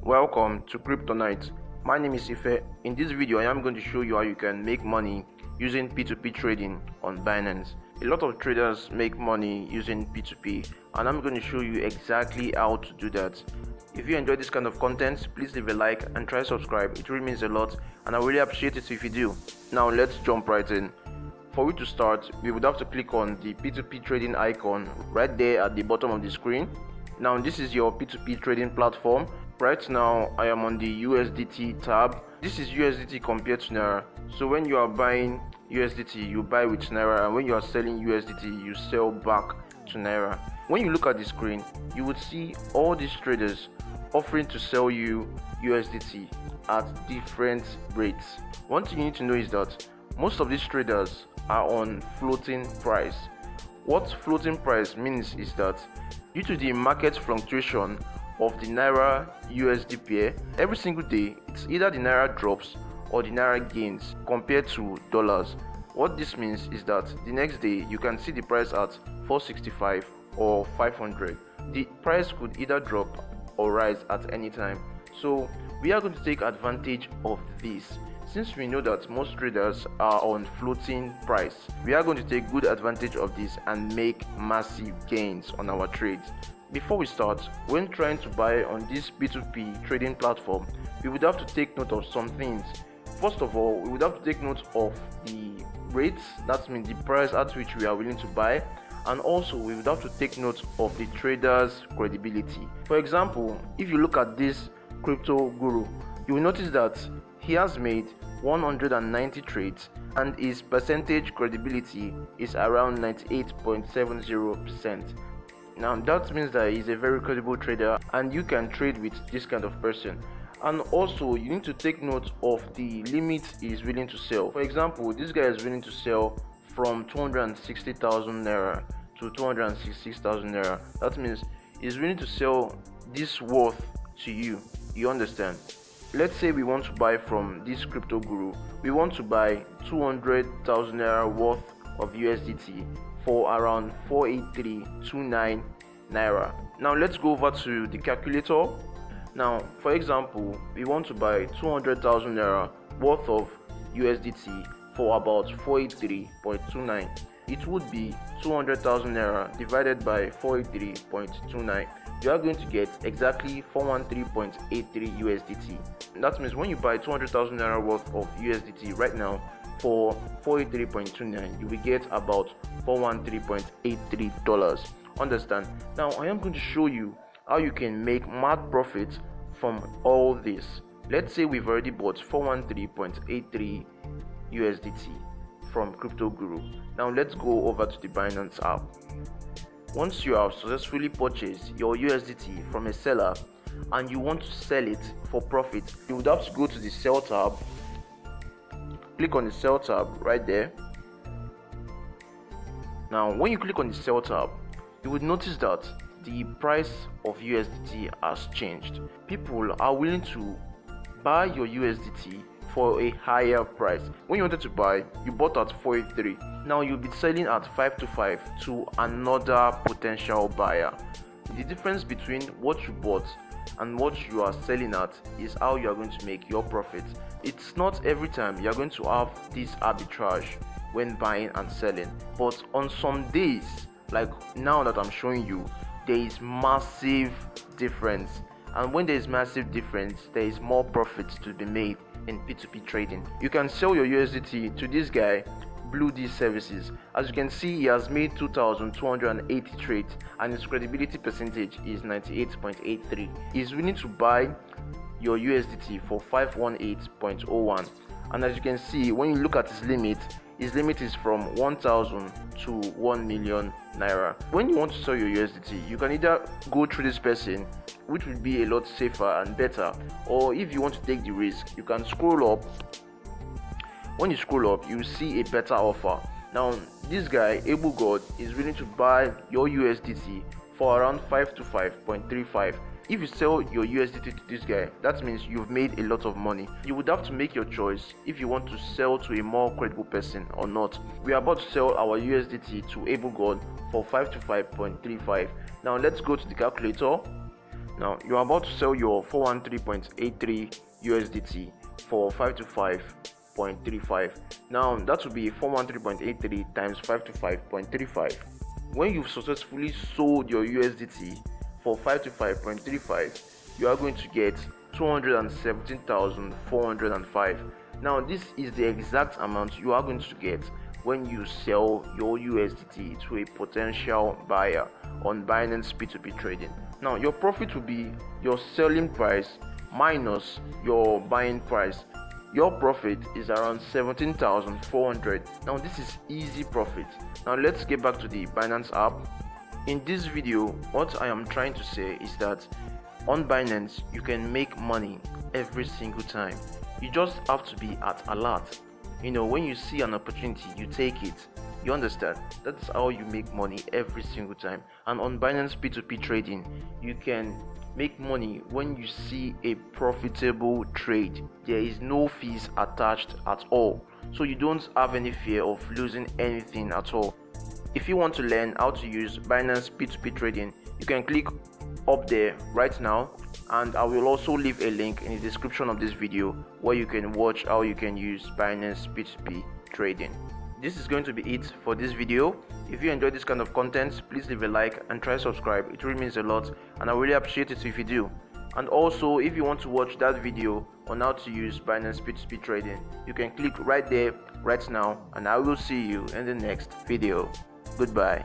Welcome to Crypto Night. My name is Ife. In this video, I am going to show you how you can make money using P2P trading on Binance. A lot of traders make money using P2P, and I'm going to show you exactly how to do that. If you enjoy this kind of content, please leave a like and try subscribe. It really means a lot, and I really appreciate it if you do. Now let's jump right in. For we to start, we would have to click on the P2P trading icon right there at the bottom of the screen. Now this is your P2P trading platform. Right now I am on the USDT tab. This is USDT compared to Naira. So when you are buying USDT, you buy with Naira, and when you are selling USDT, you sell back to Naira. When you look at the screen, you would see all these traders offering to sell you USDT at different rates. One thing you need to know is that most of these traders are on floating price. What floating price means is that due to the market fluctuation of the Naira USD pair, every single day it's either the Naira drops or the Naira gains compared to dollars. What this means is that the next day you can see the price at 465 or 500. The price could either drop or rise at any time. So we are going to take advantage of this. Since we know that most traders are on floating price, we are going to take good advantage of this and make massive gains on our trades. Before we start, when trying to buy on this P2P trading platform, we would have to take note of some things. First of all, we would have to take note of the rates, that means the price at which we are willing to buy, and also we would have to take note of the trader's credibility. For example, if you look at this crypto guru, you will notice that he has made 190 trades and his percentage credibility is around 98.70%. Now that means that he's a very credible trader and you can trade with this kind of person. And also you need to take note of the limit he is willing to sell. For example, this guy is willing to sell from 260,000 naira to 266,000 naira. That means he's willing to sell this worth to you. You understand? Let's say we want to buy from this crypto guru. We want to buy 200,000 naira worth of USDT for around 48329 naira. Now let's go over to the calculator. Now for example, we want to buy 200,000 naira worth of USDT for about 483.29. It would be 200,000 naira divided by 483.29. You are going to get exactly 413.83 USDT. That means when you buy 200,000 naira worth of USDT right now for 483.29, you will get about $413.83. Understand? Now I am going to show you how you can make mad profit from all this. Let's say we've already bought 413.83 USDT from Crypto Guru. Now let's go over to the Binance app. Once you have successfully purchased your USDT from a seller and you want to sell it for profit, you would have to go to the sell tab. Click on the sell tab right there. Now when you click on the sell tab, you would notice that the price of USDT has changed. People are willing to buy your USDT for a higher price. When you wanted to buy, you bought at 483. Now you'll be selling at 525 to another potential buyer. The difference between what you bought and what you are selling at is how you are going to make your profit. It's not every time you are going to have this arbitrage when buying and selling, but on some days, like now that I'm showing you, there is massive difference. And when there is massive difference, there is more profits to be made in P2P trading. You can sell your USDT to this guy, Blue D Services. As you can see, he has made 2,280 trades and his credibility percentage is 98.83. He's willing to buy your USDT for 518.01. And as you can see, when you look at his limit is from 1,000 to 1 million naira. When you want to sell your USDT, you can either go through this person, which would be a lot safer and better, or if you want to take the risk, you can scroll up. When you scroll up, you see a better offer. Now this guy, Able God, is willing to buy your USDT for around 525.35. If you sell your USDT to this guy, that means you've made a lot of money. You would have to make your choice if you want to sell to a more credible person or not. We are about to sell our USDT to Able God for 525.35. Now let's go to the calculator. Now you're about to sell your 413.83 USDT for 525.35. Now that will be 413.83 times 525.35. When you've successfully sold your USDT for 525.35, you are going to get 217,405. Now this is the exact amount you are going to get when you sell your USDT to a potential buyer on Binance P2P trading. Now your profit will be your selling price minus your buying price. Your profit is around 17,400. Now this is easy profit. Now let's get back to the Binance app. In this video, what I am trying to say is that on Binance you can make money every single time. You just have to be at alert. When you see an opportunity, you take it. You understand? That's how you make money every single time. And on Binance P2P trading, you can make money when you see a profitable trade. There is no fees attached at all, so you don't have any fear of losing anything at all. If you want to learn how to use Binance P2P trading, you can click up there right now, and I will also leave a link in the description of this video where you can watch how you can use Binance P2P trading. This is going to be it for this video. If you enjoy this kind of content, please leave a like and try subscribe. It really means a lot, and I really appreciate it if you do. And also, if you want to watch that video on how to use Binance P2P trading, you can click right there right now, and I will see you in the next video. Goodbye.